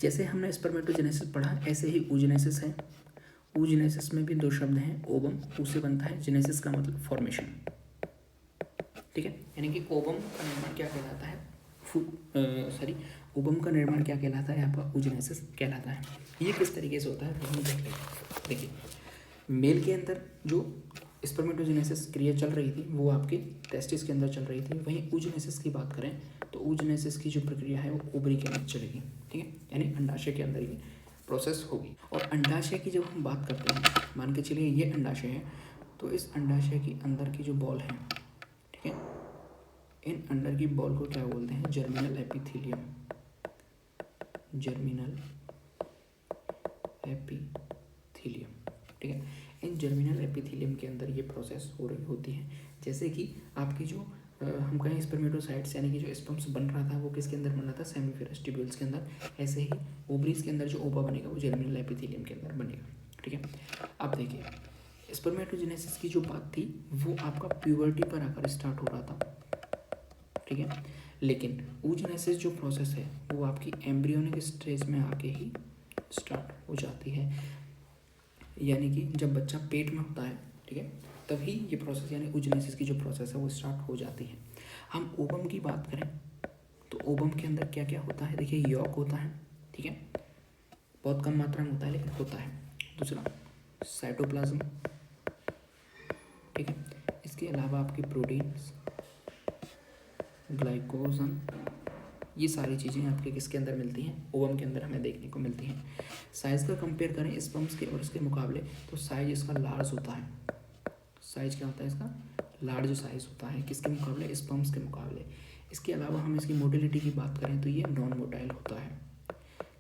जैसे हमने स्पर्मेटोजेनेसिस पढ़ा ऐसे ही oogenesis है। oogenesis में भी दो शब्द हैं, ओवम उससे बनता है, जेनेसिस का मतलब फॉर्मेशन, ठीक है। यानी कि ओवम का निर्माण क्या कहलाता है, ओवम का निर्माण क्या कहलाता है आपका, oogenesis कहलाता है। ये किस तरीके से होता है वो हम देख लेते हैं। देखिए मेल के अंदर जो स्पर्मेटोजेनेसिस क्रिया चल रही थी वो आपके टेस्टिस के अंदर चल रही थी, वहीं oogenesis की बात करें तो oogenesis की जो प्रक्रिया है वो ओवरी के अंदर चलेगी, ठीक है, यानी अंडाशय के अंदर ये प्रोसेस होगी। और अंडाशय की जब हम बात करते हैं, मान के चलिए ये अंडाशय है, तो इस अंडाशय की अंदर की जो बॉल है, ठीक है, इन अंडर की बॉल को क्या बोलते हैं, जर्मिनल एपिथीलियम, जर्मिनल एपिथीलियम, ठीक है। इन जर्मिनल एपिथीलियम के अंदर ये प्रोसेस हो रही होती है। जैसे कि आपकी जो हम कहें स्पर्मेटोसाइट्स यानी कि जो स्पर्म्स बन रहा था वो किसके अंदर बन रहा था, सेमीफेरस ट्यूब्यूल्स के अंदर, ऐसे ही ओवरीज के अंदर जो ओवा बनेगा वो जर्मिनल एपिथीलियम के अंदर बनेगा, ठीक है। अब देखिए स्पर्मेटोजेनेसिस की जो बात थी वो आपका प्यूबर्टी पर आकर स्टार्ट हो रहा था, ठीक है, लेकिन oogenesis जो प्रोसेस है वो आपकी एम्ब्रियोनिक स्टेज में आके ही स्टार्ट हो जाती है, यानी कि जब बच्चा पेट में होता है, ठीक है, तभी ये प्रोसेस यानी oogenesis की जो प्रोसेस है वो स्टार्ट हो जाती है। हम ओवम की बात करें तो ओवम के अंदर क्या क्या होता है, देखिए यॉक होता है, ठीक है, बहुत कम मात्रा में होता है लेकिन होता है। दूसरा साइटोप्लाज्म, ठीक है, इसके अलावा आपकी प्रोटीन्स, ग्लाइकोजन, ये सारी चीज़ें आपके किसके अंदर मिलती हैं, ओवम के अंदर हमें देखने को मिलती हैं। साइज़ का कंपेयर करें स्पर्म्स के और इसके मुकाबले तो साइज इसका लार्ज होता है। साइज क्या होता है इसका, लार्ज साइज होता है, किसके मुकाबले, स्पर्म्स के मुकाबले। इसके अलावा हम इसकी मोटिलिटी की बात करें तो ये नॉन मोटाइल होता है,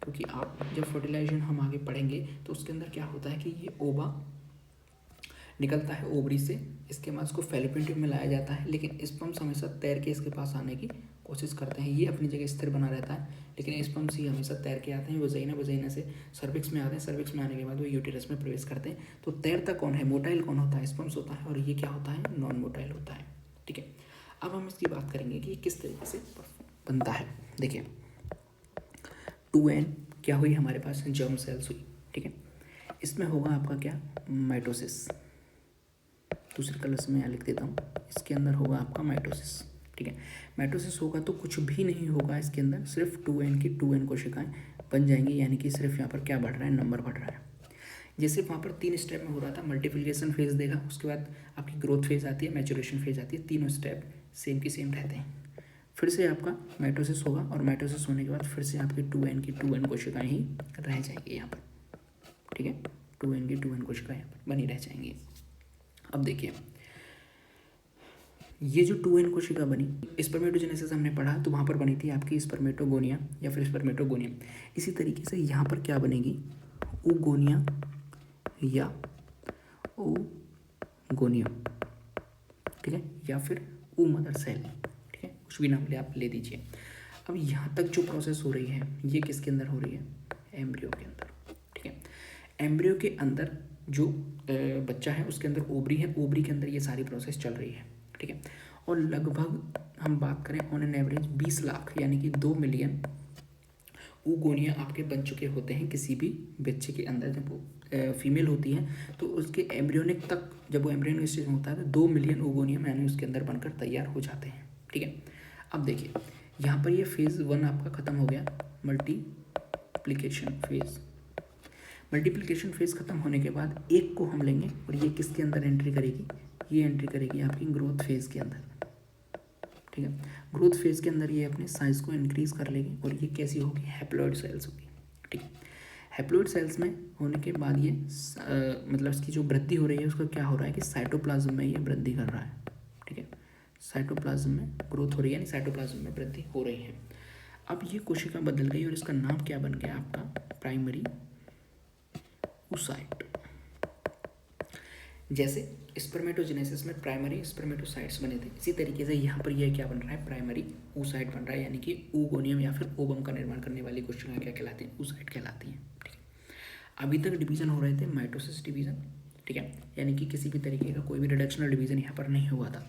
क्योंकि आप जब फर्टिलाइजेशन हम आगे पढ़ेंगे तो उसके अंदर क्या होता है कि ये ओवा निकलता है ओवरी से, इसके बाद उसको फैलोपियन ट्यूब में लाया जाता है, लेकिन स्पर्म्स हमेशा तैर के इसके पास आने की कोशिश करते हैं। ये अपनी जगह स्थिर बना रहता है, लेकिन स्पर्म्स ही हमेशा तैर के आते हैं, वजाइना, वजाइना से सर्विक्स में आते हैं, सर्विक्स में आने के बाद वो यूटेरस में प्रवेश करते हैं। तो तैरता कौन है, मोटाइल कौन होता है, स्पर्म्स होता है, और ये क्या होता है, नॉन मोटाइल होता है, ठीक है। अब हम इसकी बात करेंगे कि किस तरीके से बनता है। देखिए 2n क्या हुई हमारे पास, जर्म सेल्स हुई, ठीक है, इसमें होगा आपका क्या, माइटोसिस, दूसरे कलर से मैं यहाँ लिख देता हूँ, इसके अंदर होगा आपका माइटोसिस, ठीक है। माइटोसिस होगा तो कुछ भी नहीं होगा इसके अंदर, सिर्फ 2n की 2n कोशिकाएं बन जाएंगी, यानी कि सिर्फ यहाँ पर क्या बढ़ रहा है, नंबर बढ़ रहा है। जैसे वहाँ पर 3 स्टेप में हो रहा था, मल्टीप्लिकेशन फेज देगा, उसके बाद आपकी ग्रोथ फेज आती है, मैचुरेशन फेज आती है, तीनों स्टेप सेम की सेम रहते हैं। फिर से आपका माइटोसिस होगा और माइटोसिस होने के बाद फिर से आपकी 2n की 2n कोशिकाएं ही रह जाएंगी यहाँ पर, ठीक है, 2n की 2n कोशिकाएं यहाँ पर बनी रह जाएंगी। अब देखिए ये जो 2n कोशिका बनी, स्पर्मेटोजेनेसिस हमने पढ़ा तो वहाँ पर बनी थी आपकी स्पर्मेटोगोनिया या फिर स्पर्मेटोगोनियम। इसी तरीके से यहाँ पर क्या बनेगी, oogonia या oogonium, ठीक है, या फिर ओ मदर सेल, ठीक है, कुछ भी नाम ले आप ले दीजिए। अब यहाँ तक जो प्रोसेस हो रही है ये किसके अंदर हो रही है, एम्ब्रियो के अंदर, ठीक है। एम्ब्रियो के अंदर जो बच्चा है उसके अंदर ओवरी है, ओवरी के अंदर ये सारी प्रोसेस चल रही है, ठीक है। और लगभग हम बात करें ऑन एन एवरेज 20 लाख यानी कि 2 मिलियन oogonia आपके बन चुके होते हैं किसी भी बच्चे के अंदर। जब वो फीमेल होती है तो उसके एम्ब्रियोनिक तक, जब वो एम्ब्रियोनिक स्टेज में होता है तो 2 मिलियन oogonia यानी उसके अंदर बनकर तैयार हो जाते हैं, ठीक है। अब देखिए यहाँ पर ये फेज़ 1 आपका ख़त्म हो गया, मल्टीप्लिकेशन फेज़। मल्टीप्लिकेशन फेज़ ख़त्म होने के बाद एक को हम लेंगे और ये किसके अंदर एंट्री करेगी, ये एंट्री करेगी आपकी ग्रोथ फेज़ के अंदर, ठीक है। ग्रोथ फेज़ के अंदर ये अपने साइज़ को इंक्रीज़ कर लेगी और ये कैसी होगी, हैप्लॉइड सेल्स होगी, ठीक है। हैप्लॉइड सेल्स में होने के बाद ये मतलब इसकी जो वृद्धि हो रही है उसका क्या हो रहा है कि साइटोप्लाज्म में ये वृद्धि कर रहा है, ठीक है, साइटोप्लाज्म में ग्रोथ हो रही है यानी साइटोप्लाज्म में वृद्धि हो रही है। अब ये कोशिका बदल गई और इसका नाम क्या बन गया आपका, प्राइमरी oocyte। जैसे स्पर्मेटोजेनेसिस में प्राइमरी स्पर्मेटोसाइट्स बने थे, इसी तरीके से यहाँ पर यह क्या बन रहा है, प्राइमरी oocyte बन रहा है, यानी कि oogonia या फिर ओवम का निर्माण करने वाली कोशिकाएं क्या कहलाती हैं, oocyte कहलाती हैं, ठीक है। अभी तक डिवीजन हो रहे थे माइटोसिस डिवीजन, ठीक है, यानी कि किसी भी तरीके का कोई भी रिडक्शनल डिवीजन यहाँ पर नहीं हुआ था।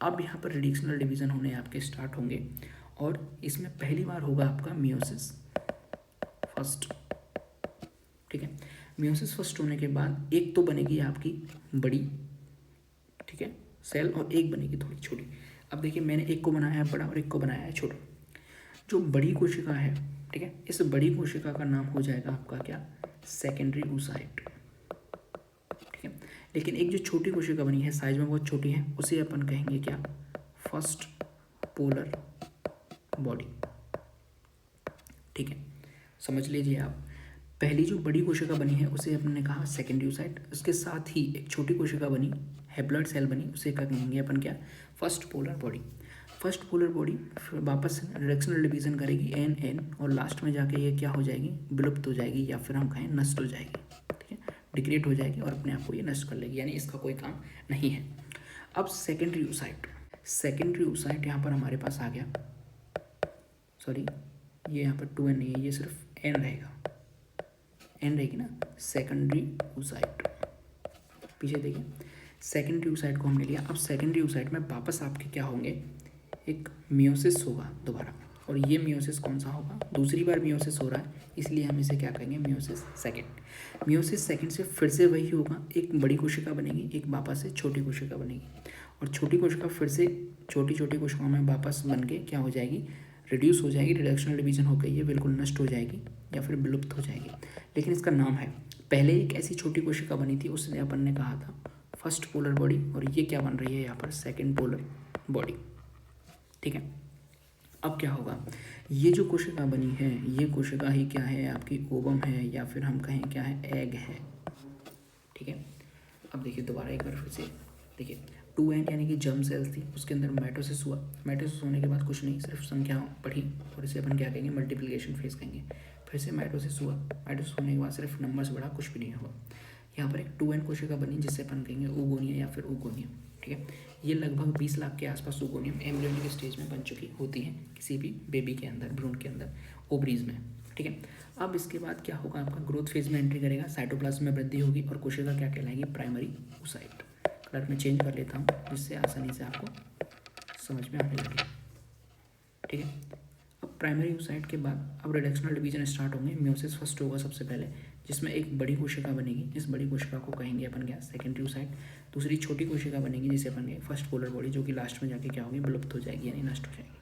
अब यहाँ पर रिडक्शनल डिवीजन होने आपके स्टार्ट होंगे और इसमें पहली बार होगा आपका मियोसिस फर्स्ट। ठीक है, मियोसिस फर्स्ट होने के बाद एक तो बनेगी आपकी बड़ी, ठीक है, सेल, और एक बनेगी थोड़ी छोटी। अब देखिए मैंने एक को बनाया है बड़ा और एक को बनाया है छोटा। जो बड़ी कोशिका है, ठीक है, इस बड़ी कोशिका का नाम हो जाएगा आपका क्या, सेकेंडरी oocyte। ठीक है, लेकिन एक जो छोटी कोशिका बनी है, साइज में बहुत छोटी है, उसे अपन कहेंगे क्या, फर्स्ट पोलर बॉडी। ठीक है, समझ लीजिए आप, पहली जो बड़ी कोशिका बनी है उसे अपन ने कहा सेकेंडरी oocyte, उसके साथ ही एक छोटी कोशिका बनी, हैप्लॉइड सेल बनी, उसे क्या कहेंगे अपन क्या, first polar body. First polar body फिर वापस रिडक्शनल डिवीजन करेगी एन एन, और लास्ट में जाके ये क्या हो जाएगी, विलुप्त हो जाएगी, या फिर हम कहें नष्ट हो जाएगी। ठीक है, डिग्रेड हो जाएगी और अपने आप को ये नष्ट कर लेगी, यानी इसका कोई काम नहीं है। अब सेकेंडरी oocyte, सेकेंडरी oocyte यहाँ पर हमारे पास आ गया, सॉरी ये यहाँ पर 2n नहीं है, ये सिर्फ n रहेगा, n रहेगी ना, सेकेंडरी oocyte। पीछे देखिए, सेकेंडरी oocyte को हमने लिया। अब सेकेंडरी oocyte में वापस आपके क्या होंगे, एक मियोसिस होगा दोबारा, और ये मियोसिस कौन सा होगा, दूसरी बार मियोसिस हो रहा है, इसलिए हम इसे क्या कहेंगे, मियोसिस सेकेंड। मियोसिस सेकेंड से फिर से वही होगा, एक बड़ी कोशिका बनेगी, एक वापस से छोटी कोशिका बनेगी, और छोटी कोशिका फिर से छोटी छोटी कोशिकाओं में वापस बन के क्या हो जाएगी, रिड्यूस हो जाएगी, रिडक्शनल डिवीजन हो गई है, बिल्कुल नष्ट हो जाएगी या फिर विलुप्त हो जाएगी। लेकिन इसका नाम है, पहले एक ऐसी छोटी कोशिका बनी थी, उसने अपन ने कहा था फर्स्ट पोलर बॉडी, और ये क्या बन रही है यहाँ पर, सेकेंड पोलर बॉडी। ठीक है, अब क्या होगा, ये जो कोशिका बनी है, ये कोशिका ही क्या है, आपकी ओवम है, या फिर हम कहें क्या है, एग है। ठीक है, अब देखिए दोबारा एक बार फिर से देखिए, 2n यानी कि जर्म सेल्स थी, उसके अंदर माइटोसिस हुआ, माइटोसिस होने के बाद कुछ नहीं, सिर्फ संख्या बढ़ी, और इसे अपन क्या कहेंगे, मल्टीप्लिकेशन फेज कहेंगे। फिर से माइटोसिस हुआ, माइटोसिस होने के बाद सिर्फ नंबर्स बढ़ा, कुछ भी नहीं हुआ। यहाँ पर एक 2n कोशिका बनी, जिससे अपन कहेंगे oogonia या फिर oogonia। ठीक है, ये लगभग 20 लाख के आसपास oogonia एम्ब्रियोनिक स्टेज में बन चुकी होती है किसी भी बेबी के अंदर, भ्रूण के अंदर, ओवरीज में। ठीक है, अब इसके बाद क्या होगा, आपका ग्रोथ फेज में एंट्री करेगा, साइटोप्लाज्म में वृद्धि होगी, और कोशिका क्या कहलाएगी, प्राइमरी oocyte। कलर में चेंज कर लेता हूँ जिससे आसानी से आपको समझ में आने लगे। ठीक है, अब प्राइमरी oocyte के बाद अब रिडक्शनल डिवीजन स्टार्ट होंगे। मियोसिस फर्स्ट होगा सबसे पहले, जिसमें एक बड़ी कोशिका बनेगी, इस बड़ी कोशिका को कहेंगे अपन क्या, सेकेंडरी oocyte। दूसरी छोटी कोशिका बनेगी, जिसे अपन कहेंगे फर्स्ट पोलर बॉडी, जो कि लास्ट में जाके क्या होगी, विलुप्त हो जाएगी, यानी नष्ट हो जाएगी।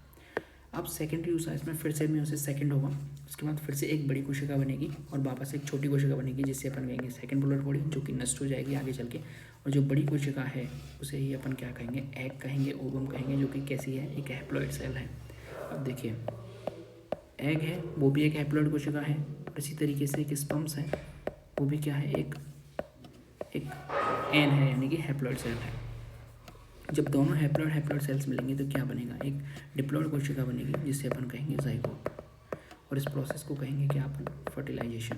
अब सेकेंडरी oocyte में फिर से मियोसिस सेकेंड होगा, उसके बाद फिर से एक बड़ी कोशिका बनेगी, और वापस एक छोटी कोशिका बनेगी, जिससे अपन कहेंगे सेकेंड पोलर बॉडी, जो कि नष्ट हो जाएगी आगे चल के। और जो बड़ी कोशिका है उसे ही अपन क्या कहेंगे, एग कहेंगे, ओवम कहेंगे, जो कि कैसी है, एक हैप्लॉइड सेल है। अब देखिए, एग है, वो भी एक हैप्लॉइड कोशिका है, और इसी तरीके से एक स्पर्म्स है, वो भी क्या है, एक एन है, यानी कि हैप्लॉइड सेल है। जब दोनों हैप्लॉइड सेल्स मिलेंगे तो क्या बनेगा, एक डिप्लॉइड कोशिका बनेगी, जिससे अपन कहेंगे ज़ाइगोट, और इस प्रोसेस को कहेंगे क्या अपन, फर्टिलाइजेशन।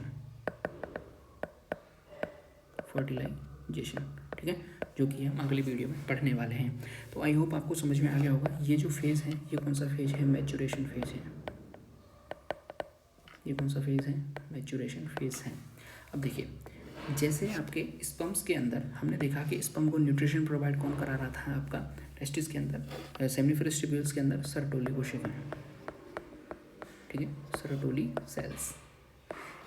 ठीक है, जो कि हम अगली वीडियो में पढ़ने वाले हैं। तो आई होप आपको समझ में आ गया होगा। ये जो फेज़ है, ये कौन सा फेज है, मैचुरेशन फेज है। ये कौन सा फेज़ है, मैचुरेशन फेज है। अब देखिए, जैसे आपके स्पर्म्स के अंदर हमने देखा कि स्पर्म को न्यूट्रिशन प्रोवाइड कौन करा रहा था, आपका टेस्टिस के अंदर, सेमिनिफरस ट्यूब्यूल्स के अंदर सर्टोली कोशिका। ठीक है, सर्टोली सेल्स।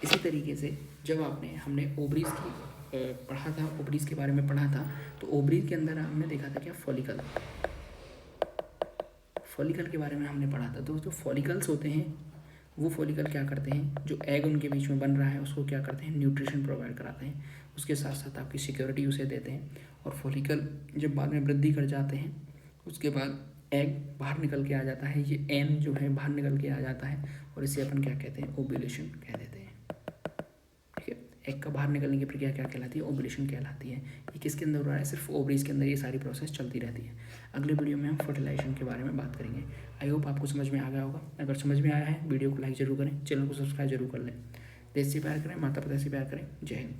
इसी तरीके से जब हमने ओवरीज की पढ़ा था, ओवरीज के बारे में पढ़ा था, तो ओवरीज के अंदर हमने देखा था क्या, फॉलिकल के बारे में हमने पढ़ा था। तो जो फॉलिकल्स होते हैं, वो फॉलिकल क्या करते हैं, जो एग उनके बीच में बन रहा है उसको क्या करते हैं, न्यूट्रिशन प्रोवाइड कराते हैं, उसके साथ साथ आपकी सिक्योरिटी उसे देते हैं। और फॉलिकल जब बाद में वृद्धि कर जाते हैं, उसके बाद एग बाहर निकल के आ जाता है, ये एन जो है बाहर निकल के आ जाता है, और इसे अपन क्या कहते हैं, ओव्यूलेशन कह देते हैं। ठीक है, एग का बाहर निकलने की प्रक्रिया क्या कहलाती है, ओव्यूलेशन कहलाती है। ये किसके अंदर हो रहा है, सिर्फ ओवरीज के अंदर ये सारी प्रोसेस चलती रहती है। अगले वीडियो में हम फर्टिलाइजेशन के बारे में बात करेंगे। आई होप आपको समझ में आ गया होगा। अगर समझ में आया है, वीडियो को लाइक जरूर करें, चैनल को सब्सक्राइब जरूर कर लें। देश से प्यार करें, माता पिता से प्यार करें। जय हिंद।